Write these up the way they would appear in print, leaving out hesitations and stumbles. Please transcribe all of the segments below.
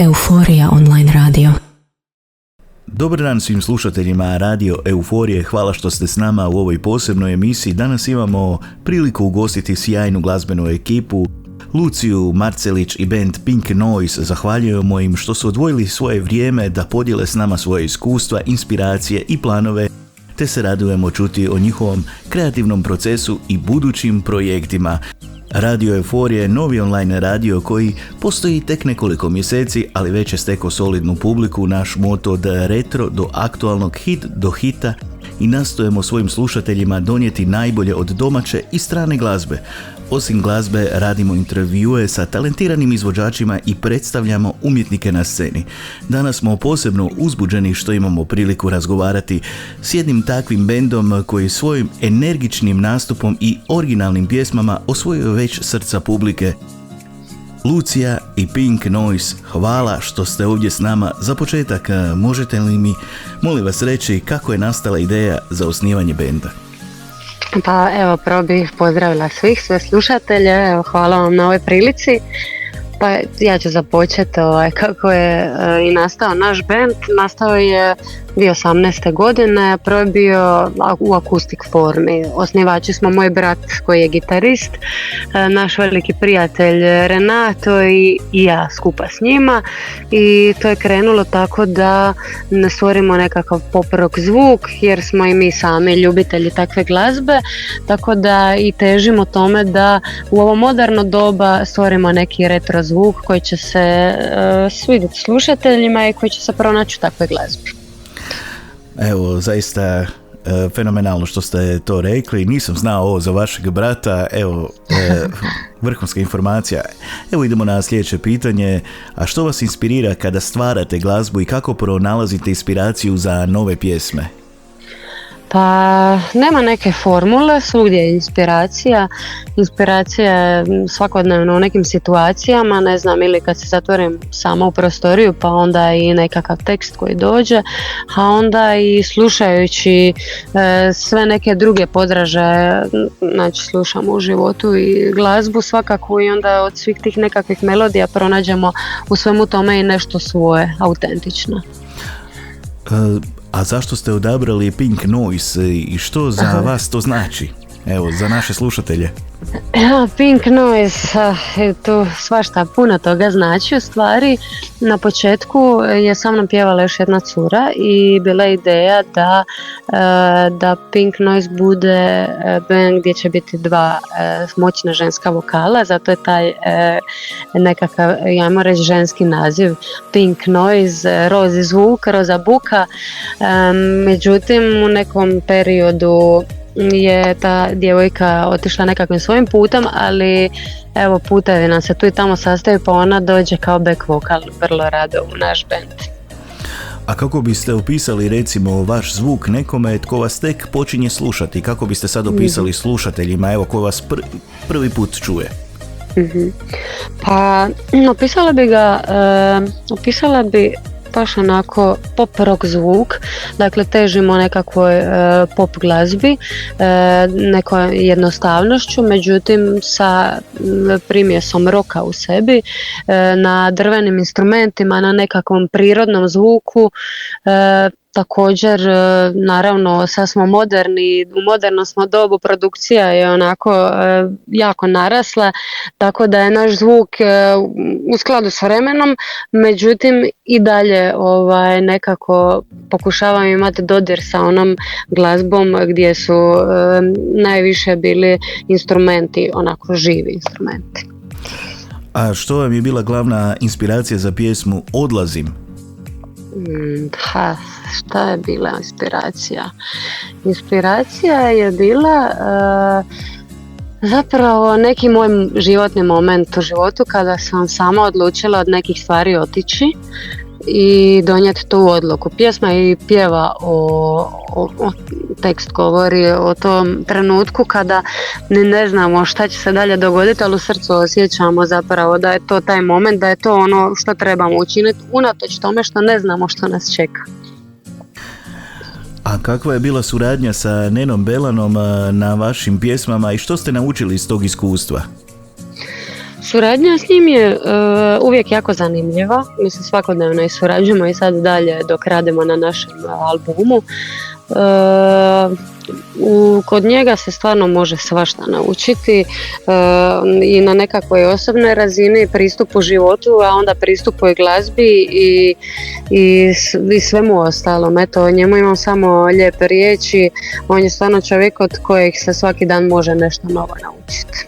Euforija online radio. Dobar dan svim slušateljima Radio Euforije, hvala što ste s nama u ovoj posebnoj emisiji. Danas imamo priliku ugostiti sjajnu glazbenu ekipu, Luciju Marcelić i band Pink Noise. Zahvaljujemo im što su odvojili svoje vrijeme da podijele s nama svoje iskustva, inspiracije i planove, te se radujemo čuti o njihovom kreativnom procesu i budućim projektima. Radio Euforije je novi online radio koji postoji tek nekoliko mjeseci, ali već je stekao solidnu publiku. Naš moto od retro do aktualnog, hit do hita, i nastojimo svojim slušateljima donijeti najbolje od domaće i strane glazbe. Osim glazbe, radimo intervjue sa talentiranim izvođačima i predstavljamo umjetnike na sceni. Danas smo posebno uzbuđeni što imamo priliku razgovarati s jednim takvim bendom koji svojim energičnim nastupom i originalnim pjesmama osvojio već srca publike. Lucija i Pink Noise, hvala što ste ovdje s nama. Za početak, možete li mi, molim vas, reći kako je nastala ideja za osnivanje benda? Pa evo, prvo bih pozdravila sve slušatelje, evo, hvala vam na ovoj prilici. Pa ja ću započeti kako je i nastao naš band. Nastao je 2018. godine, prvo je bio u akustik formi. Osnivači smo moj brat koji je gitarist, naš veliki prijatelj Renato i ja skupa s njima, i to je krenulo tako da ne stvorimo nekakav pop rock zvuk, jer smo i mi sami ljubitelji takve glazbe, tako da i težimo tome da u ovo moderno doba stvorimo neki retro zvuk koji će se svidjeti slušateljima i koji će se pronaći u takvoj glazbi. Evo, zaista fenomenalno što ste to rekli. Nisam znao ovo za vašeg brata. Evo, vrhunska informacija. Evo, idemo na sljedeće pitanje. A što vas inspirira kada stvarate glazbu i kako pronalazite inspiraciju za nove pjesme? Pa nema neke formule, svugdje je inspiracija. Inspiracija je svakodnevno u nekim situacijama, ne znam, ili kad se zatvorim sama u prostoriju, pa onda i nekakav tekst koji dođe, a onda i slušajući sve neke druge podražaje, znači slušamo u životu i glazbu svakako, i onda od svih tih nekakvih melodija pronađemo u svemu tome i nešto svoje, autentično. A zašto ste odabrali Pink Noise i što za vas to znači? Evo, za naše slušatelje. Pink Noise, tu svašta puno toga znači u stvari. Na početku je sa mnom pjevala još jedna cura i bila je ideja da Pink Noise bude band gdje će biti dva moćna ženska vokala, zato je taj nekakav, ajmo reći, ženski naziv Pink Noise, rozi zvuk, roza buka. Međutim, u nekom periodu je ta djevojka otišla nekakvim svojim putem, ali evo, putevi nam se tu i tamo sastaju, pa ona dođe kao back vokal vrlo rado u naš band. A kako biste opisali, recimo, vaš zvuk nekome tko vas tek počinje slušati? Kako biste sad opisali slušateljima, evo, ko vas prvi put čuje? Pa opisala bi baš onako pop rock zvuk, dakle težimo nekakvoj pop glazbi, nekoj jednostavnošću, međutim sa primjesom roka u sebi, na drvenim instrumentima, na nekakvom prirodnom zvuku. Također, naravno, sad smo moderni, u modernom smo dobu, produkcija je onako jako narasla, tako da je naš zvuk u skladu s vremenom, međutim i dalje nekako pokušavam imati dodir sa onom glazbom gdje su najviše bili instrumenti, onako živi instrumenti. A što vam je bila glavna inspiracija za pjesmu Odlazim? Šta je bila inspiracija? Inspiracija je bila zapravo neki moj životni moment u životu kada sam sama odlučila od nekih stvari otići i donijeti tu odluku. Pjesma i pjeva tekst govori o tom trenutku kada ne znamo šta će se dalje dogoditi, ali u srcu osjećamo zapravo da je to taj moment, da je to ono što trebamo učiniti, unatoč tome što ne znamo što nas čeka. A kakva je bila suradnja sa Nenom Belanom na vašim pjesmama i što ste naučili iz tog iskustva? Suradnja s njim je uvijek jako zanimljiva. Mi se svakodnevno i surađujemo i sad dalje dok radimo na našem albumu. Kod njega se stvarno može svašta naučiti i na nekakvoj osobnoj razini, pristupu životu, a onda pristupu i glazbi i svemu ostalom. Eto, o njemu imam samo lijepe riječi, on je stvarno čovjek od kojeg se svaki dan može nešto novo naučiti.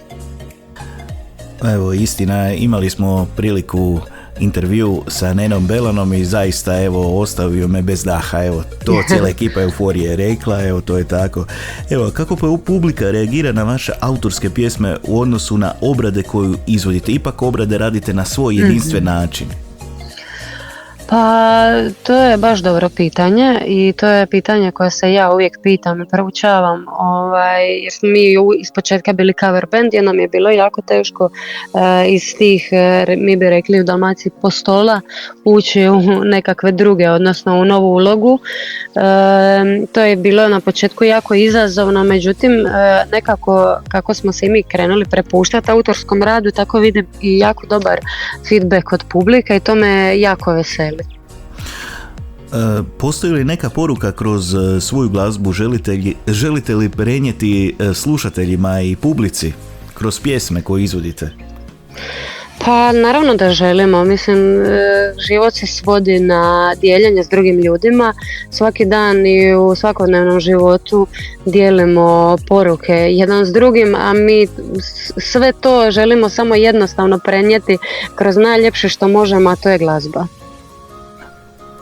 Evo, istina, imali smo priliku intervju sa Nenom Belanom i zaista, evo, ostavio me bez daha, evo, to cijela ekipa Euforije je rekla, evo, to je tako. Evo, kako publika reagira na vaše autorske pjesme u odnosu na obrade koju izvodite? Ipak obrade radite na svoj jedinstven način. Pa to je baš dobro pitanje i to je pitanje koje se ja uvijek pitam i proučavam, jer smo mi ispočetka bili cover band jer nam je bilo jako teško iz tih, mi bi rekli u Dalmaciji, postola ući u nekakve druge, odnosno u novu ulogu. To je bilo na početku jako izazovno, međutim nekako kako smo se i mi krenuli prepuštati autorskom radu, tako vidim i jako dobar feedback od publike i to me jako veseli. Postoji li neka poruka kroz svoju glazbu, želite li prenijeti slušateljima i publici kroz pjesme koje izvodite? Pa naravno da želimo, mislim život se svodi na dijeljenje s drugim ljudima, svaki dan i u svakodnevnom životu dijelimo poruke jedan s drugim, a mi sve to želimo samo jednostavno prenijeti kroz najljepše što možemo, a to je glazba.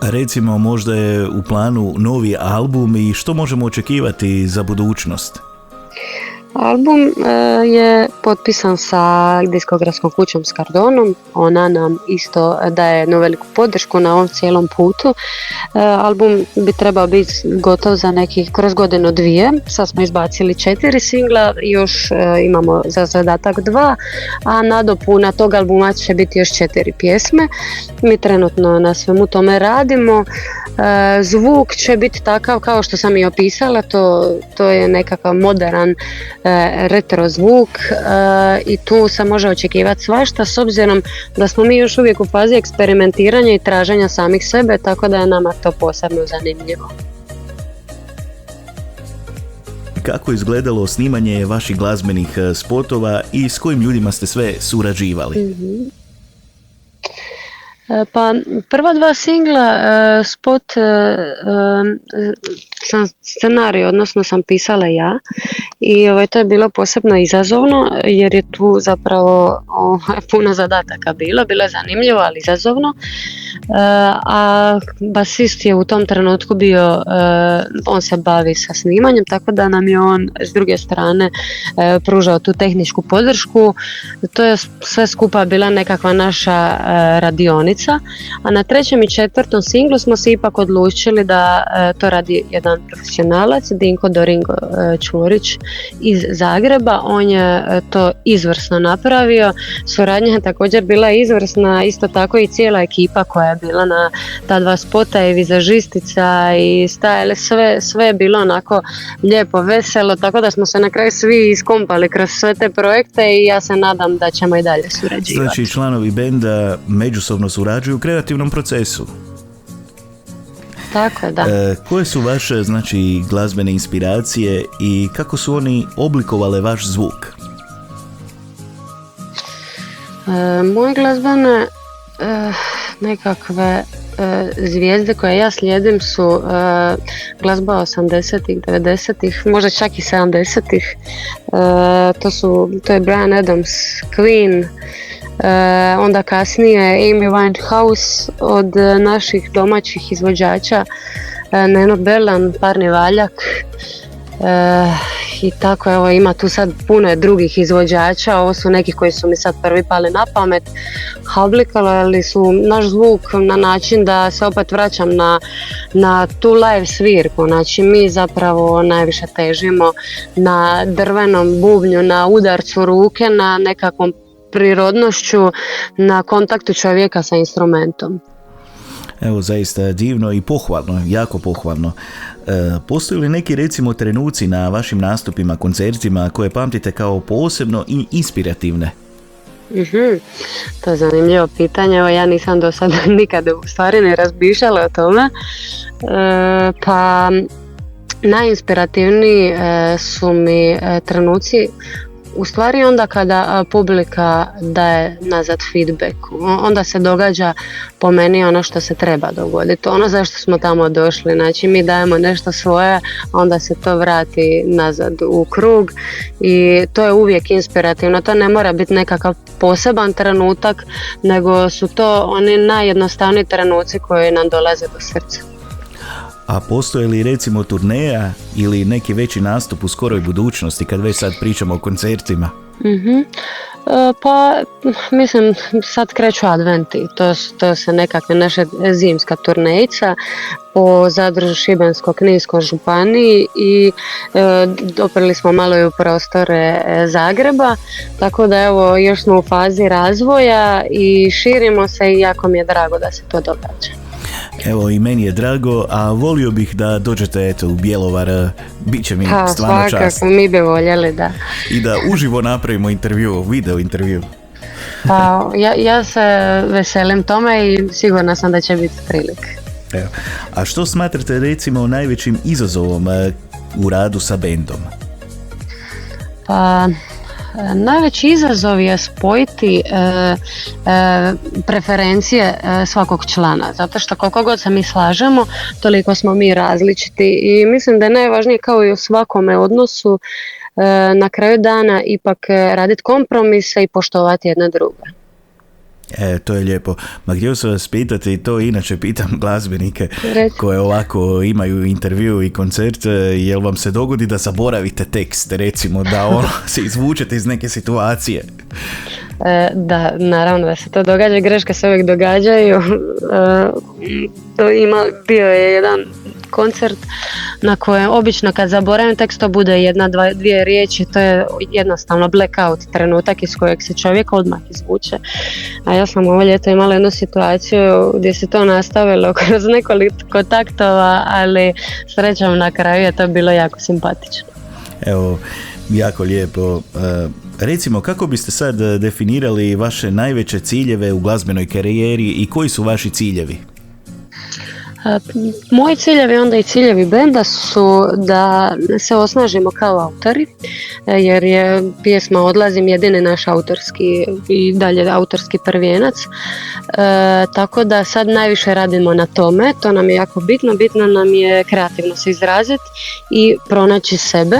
Recimo, možda je u planu novi album i što možemo očekivati za budućnost? Album je potpisan sa diskografskom kućom Scardonom, ona nam isto daje jednu veliku podršku na ovom cijelom putu. Album bi trebao biti gotov za nekih kroz godinu dvije, sad smo izbacili 4 singla, još imamo za zadatak 2, a nadopuna tog albuma će biti još 4 pjesme. Mi trenutno na svemu tome radimo. Zvuk će biti takav kao što sam i opisala, to je nekakav modern retro zvuk i tu se može očekivati svašta s obzirom da smo mi još uvijek u fazi eksperimentiranja i traženja samih sebe, tako da je nama to posebno zanimljivo. Kako je izgledalo snimanje vaših glazbenih spotova i s kojim ljudima ste sve surađivali? Pa prva 2 singla, spot sam scenarij, odnosno sam pisala ja i to je bilo posebno izazovno jer je tu zapravo puno zadataka bilo je zanimljivo ali izazovno, a basist je u tom trenutku bio, on se bavi sa snimanjem, tako da nam je on s druge strane pružao tu tehničku podršku. To je sve skupa bila nekakva naša radionica, a na 3. i 4. singlu smo se ipak odlučili da to radi jedan profesionalac, Dinko Doringo Čvorić iz Zagreba. On je to izvrsno napravio, suradnja je također bila izvrsna, isto tako i cijela ekipa koja je bila na ta 2 spota i vizažistica i stajale, sve je bilo onako lijepo, veselo, tako da smo se na kraju svi iskompali kroz sve te projekte i ja se nadam da ćemo i dalje surađivati. Znači, članovi benda međusobno surađuju u kreativnom procesu. Tako da. Koje su vaše, znači, glazbene inspiracije i kako su oni oblikovale vaš zvuk? Moje glazbene nekakve zvijezde koje ja slijedim su glazba 80-ih, 90-ih, možda čak i 70-ih. To je Bryan Adams, Queen, onda kasnije Amy Winehouse, od naših domaćih izvođača Neno Belan, Parni Valjak, i tako, evo, ima tu sad puno drugih izvođača, ovo su neki koji su mi sad prvi pali na pamet, oblikovali su naš zvuk na način da se opet vraćam na tu live svirku. Znači mi zapravo najviše težimo na drvenom bubnju, na udarcu ruke, na nekakvom prirodnošću, na kontaktu čovjeka sa instrumentom. Evo, zaista divno i pohvalno, jako pohvalno. Postoji li neki, recimo, trenuci na vašim nastupima, koncertima koje pamtite kao posebno i inspirativne? To je zanimljivo pitanje, evo ja nisam do sada nikada u stvari ne razmišljala o tome. Pa najinspirativniji su mi trenuci u stvari onda kada publika daje nazad feedback, onda se događa po meni ono što se treba dogoditi, ono zašto smo tamo došli, znači mi dajemo nešto svoje, onda se to vrati nazad u krug i to je uvijek inspirativno, to ne mora biti nekakav poseban trenutak, nego su to oni najjednostavniji trenuci koji nam dolaze do srca. A postoje li recimo turneja ili neki veći nastup u skoroj budućnosti kad već sad pričamo o koncertima? Pa mislim sad kreću adventi, to se nekakve naše zimska turnejica po Zadru, Šibensko-kninskoj županiji i doprli smo malo i u prostore Zagreba, tako da evo još smo u fazi razvoja i širimo se i jako mi je drago da se to događa. Evo i meni je drago, a volio bih da dođete u Bjelovar, bit će mi stvarno čast. Svakako, mi bi voljeli, da. I da uživo napravimo intervju, video intervju. Pa ja se veselim tome i sigurna sam da će biti prilike. Evo. A što smatrate recimo najvećim izazovom u radu sa bendom? Pa najveći izazov je spojiti preferencije svakog člana, zato što koliko god se mi slažemo, toliko smo mi različiti i mislim da je najvažnije kao i u svakome odnosu na kraju dana ipak raditi kompromise i poštovati jedne druge. To je lijepo. Ma htio sam vas pitati, i to inače pitam glazbenike koje ovako imaju intervju i koncert, jel vam se dogodi da zaboravite tekst, recimo da se izvučete iz neke situacije? Da, naravno da se to događa, greške se uvijek događaju. Bio je jedan koncert na kojem obično kad zaboravim tekst to bude jedna, dvije riječi, to je jednostavno blackout, trenutak iz kojeg se čovjek odmah izvuče. A ja sam ovo ljeto imala jednu situaciju gdje se to nastavilo kroz nekoliko taktova, ali srećom na kraju je to bilo jako simpatično. Evo, jako lijepo. Recimo, kako biste sad definirali vaše najveće ciljeve u glazbenoj karijeri i koji su vaši ciljevi? Moji ciljevi, onda i ciljevi benda su da se osnažimo kao autori, jer je pjesma Odlazim jedini naš autorski i dalje autorski prvijenac, tako da sad najviše radimo na tome, to nam je jako bitno nam je kreativno se izraziti i pronaći sebe,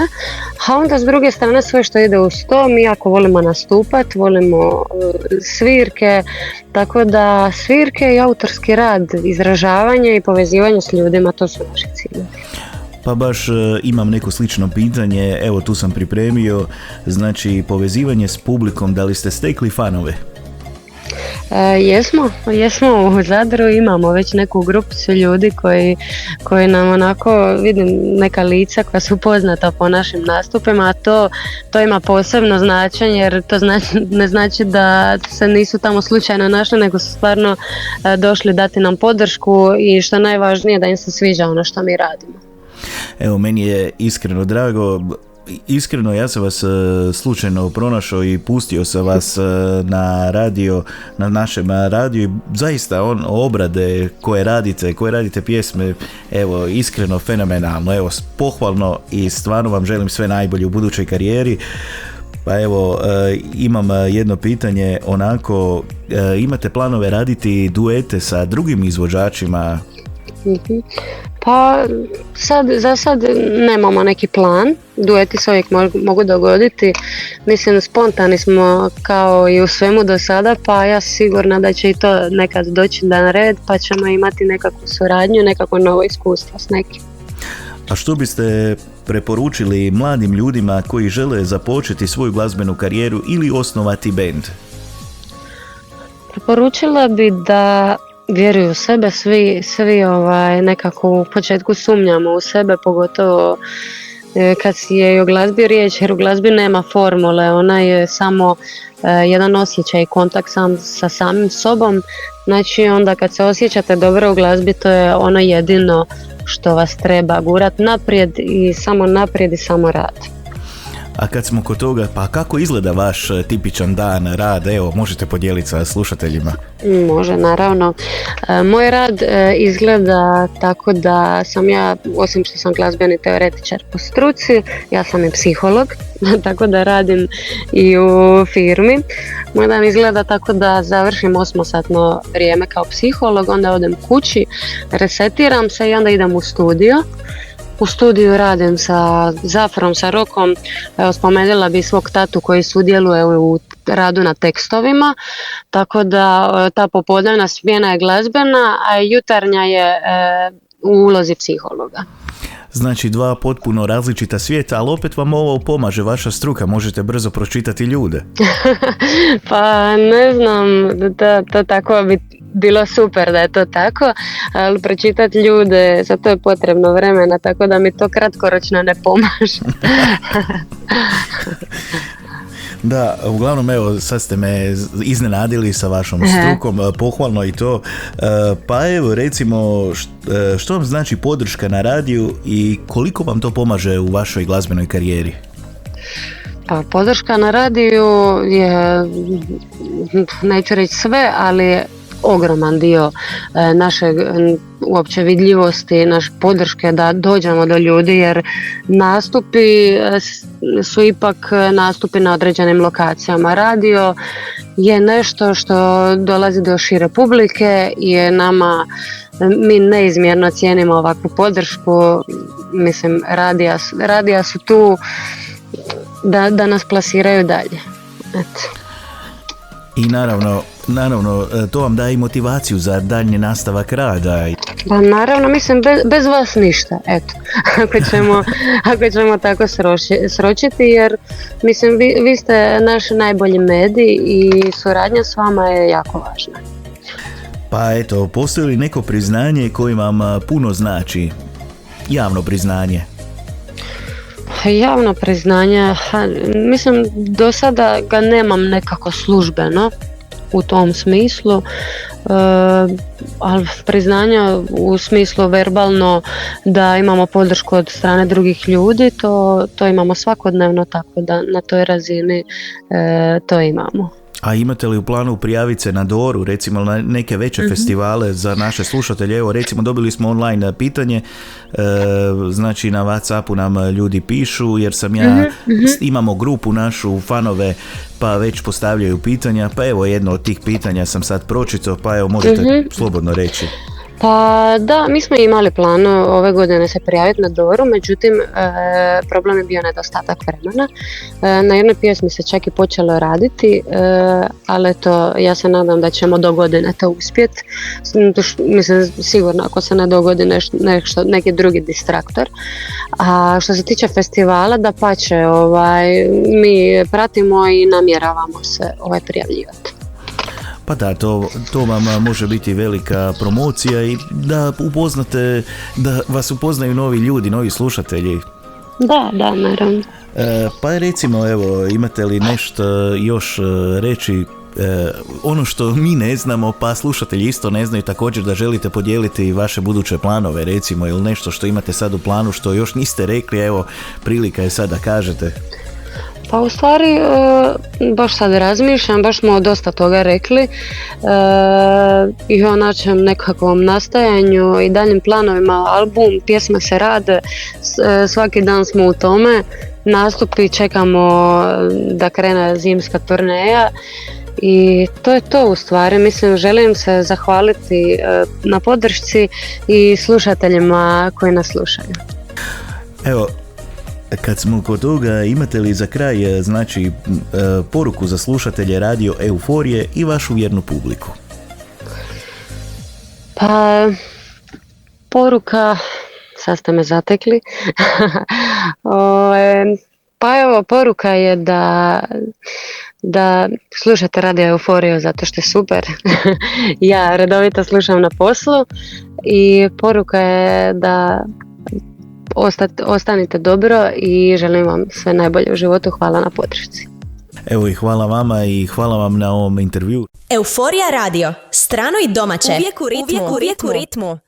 a onda s druge strane sve što ide uz to, mi jako volimo nastupati, volimo svirke, tako da svirke i autorski rad, izražavanje i povezivanje s ljudima, to su naši ciljevi. Pa baš imam neko slično pitanje, evo tu sam pripremio, znači povezivanje s publikom, da li ste stekli fanove? Jesmo u Zadru, imamo već neku grupicu ljudi koji nam onako, vidim neka lica koja su poznata po našim nastupima, a to ima posebno značenje jer to ne znači da se nisu tamo slučajno našli, nego su stvarno došli dati nam podršku i što najvažnije da im se sviđa ono što mi radimo. Evo, meni je iskreno drago. Iskreno, ja sam vas slučajno pronašao i pustio sam vas na radio, na našem radiju i zaista obrade koje radite pjesme, evo, iskreno fenomenalno, evo, pohvalno i stvarno vam želim sve najbolje u budućoj karijeri. Pa evo, imam jedno pitanje, onako, imate planove raditi duete sa drugim izvođačima? Pa za sad nemamo neki plan, dueti se uvijek mogu dogoditi, mislim spontani smo kao i u svemu do sada, pa ja sigurna da će i to nekad doći na red, pa ćemo imati nekakvu suradnju, nekako novo iskustvo s nekim. A što biste preporučili mladim ljudima koji žele započeti svoju glazbenu karijeru ili osnovati bend? Preporučila bi da vjeruju u sebe, svi nekako u početku sumnjamo u sebe, pogotovo kad je i o glazbi riječ, jer u glazbi nema formule, ona je samo jedan osjećaj i kontakt sa samim sobom, znači onda kad se osjećate dobro u glazbi, to je ono jedino što vas treba gurat naprijed i samo rad. A kad smo kod toga, pa kako izgleda vaš tipičan dan, rad? Evo, možete podijeliti sa slušateljima. Može, naravno. Moj rad izgleda tako da sam ja, osim što sam glazbeni teoretičar po struci, ja sam i psiholog, tako da radim i u firmi. Moj dan izgleda tako da završim 8-satno vrijeme kao psiholog, onda odem kući, resetiram se i onda idem u studio. U studiju radim sa Zaferom, sa Rokom. Evo, spomenula bi svog tatu koji sudjeluje u radu na tekstovima, tako da ta popodnevna smjena je glazbena, a jutarnja je u ulozi psihologa. Znači 2 potpuno različita svijeta, ali opet vam ovo pomaže, vaša struka, možete brzo pročitati ljude. Pa ne znam, to tako bi bilo super da je to tako, ali pročitati ljude, za to je potrebno vremena, tako da mi to kratkoročno ne pomaže. Da, uglavnom evo, sad ste me iznenadili sa vašom strukom, pohvalno i to. Pa evo, recimo, što vam znači podrška na radiju i koliko vam to pomaže u vašoj glazbenoj karijeri? Pa podrška na radiju je, neću reći sve, ali ogroman dio našeg uopće vidljivosti, naše podrške da dođemo do ljudi, jer nastupi su ipak nastupi na određenim lokacijama. Radio je nešto što dolazi do šire publike i nama, mi neizmjerno cijenimo ovakvu podršku. Mislim, radija su tu da nas plasiraju dalje. Eto. I naravno, to vam daje i motivaciju za daljnji nastavak rada. Pa naravno, mislim, bez vas ništa, eto, ako ćemo tako sročiti, jer mislim, vi ste naš najbolji medij i suradnja s vama je jako važna. Pa eto, postoji li neko priznanje koje vam puno znači? Javno priznanje? Javno priznanje, mislim, do sada ga nemam nekako službeno u tom smislu, ali priznanja u smislu verbalno da imamo podršku od strane drugih ljudi, to imamo svakodnevno, tako da na toj razini to imamo. A imate li u planu prijaviti se na Doru, recimo na neke veće festivale za naše slušatelje? Evo, recimo, dobili smo online pitanje, znači na WhatsAppu nam ljudi pišu, jer sam ja, imamo grupu našu, fanove, pa već postavljaju pitanja, pa evo jedno od tih pitanja sam sad pročitao, pa evo možete slobodno reći. Pa da, mi smo imali plan ove godine se prijaviti na Doru, međutim problem je bio nedostatak vremena. Na jednoj pjesmi se čak i počelo raditi, ali to ja se nadam da ćemo do godine to uspjeti. Mislim, sigurno ako se ne dogodi neki drugi distraktor. A što se tiče festivala, dapače, mi pratimo i namjeravamo se prijavljivati. Pa da, to vam može biti velika promocija i da vas upoznaju novi ljudi, novi slušatelji. Da, naravno. Pa recimo, evo, imate li nešto još reći, ono što mi ne znamo, pa slušatelji isto ne znaju, također da želite podijeliti vaše buduće planove, recimo, ili nešto što imate sad u planu što još niste rekli, evo, prilika je sad da kažete. Pa u stvari, baš sad razmišljam, baš smo dosta toga rekli i o našem nekakvom nastajanju i daljim planovima. Album, pjesme se rade, svaki dan smo u tome, nastupi, čekamo da krene zimska turneja i to je to u stvari. Mislim, želim se zahvaliti na podršci i slušateljima koji nas slušaju. Evo, kad smo kod toga, imate li za kraj, znači, poruku za slušatelje Radio Euforije i vašu vjernu publiku? Pa, poruka, sad ste me zatekli. Pa evo, poruka je da slušate Radio Euforiju zato što je super. Ja redovito slušam na poslu i poruka je da ostanite dobro i želim vam sve najbolje u životu. Hvala na podršci. Evo i hvala vama i hvala vam na ovom intervju. Euforija radio, strano i domaće, uvijek u ritmu.